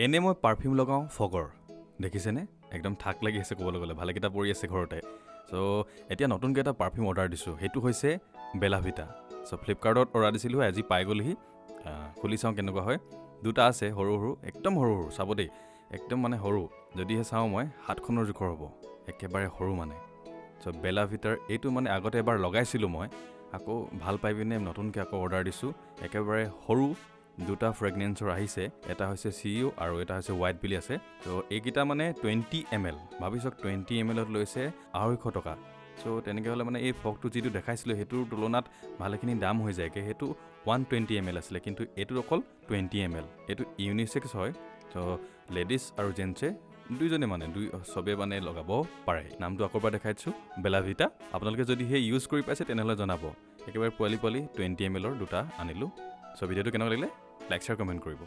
এনে মই পাৰফিউম লগাওঁ ফগৰ দেখিছেনে একদম থাক লাগি আছে ক'বলৈ গ'লে ভালেকেইটা পৰি আছে ঘৰতে চ' এতিয়া নতুনকৈ এটা পাৰফিউম অৰ্ডাৰ দিছোঁ সেইটো হৈছে বেলা ভিটা চ' ফ্লিপকাৰ্টত অৰ্ডাৰ দিছিলোঁ আজি পাই গ'লহি খুলি চাওঁ কেনেকুৱা হয় দুটা আছে সৰু সৰু একদম সৰু সৰু চাব দেই একদম মানে সৰু যদিহে চাওঁ মই হাতখনৰ জোখৰ হ'ব একেবাৰে সৰু মানে চ' বেলা ভিটাৰ এইটো মানে আগতে এবাৰ লগাইছিলোঁ মই আকৌ ভাল পাই পিনে নতুনকৈ আকৌ অৰ্ডাৰ দিছোঁ একেবাৰে সৰু দুটা ফ্ৰেগনেন্সৰ আহিছে এটা হৈছে CEO আৰু এটা হৈছে হোৱাইট বিলি আছে ত' এইকেইটা মানে 20 ml ভাবি চাওক 20 ml লৈছে 250 টকা চ' তেনেকৈ হ'লে মানে এই ফগটো যিটো দেখাইছিলোঁ সেইটোৰ তুলনাত ভালেখিনি দাম হৈ যায়গৈ সেইটো 120 ml আছিলে কিন্তু এইটো অকল 20 ml এইটো ইউনিচেক্স হয় চ' লেডিজ আৰু জেণ্টছে দুইজনে মানে চবে মানে লগাব পাৰে নামটো আকৌ এবাৰ দেখাই দিছোঁ বেলা ভিটা আপোনালোকে যদি সেই ইউজ কৰি পাইছে তেনেহ'লে জনাব একেবাৰে পোৱালি 20 ml দুটা আনিলোঁ চ' ভিডিঅ'টো কেনেকুৱা লাগিলে লাইক শ্বেয়াৰ কমেণ্ট কৰিব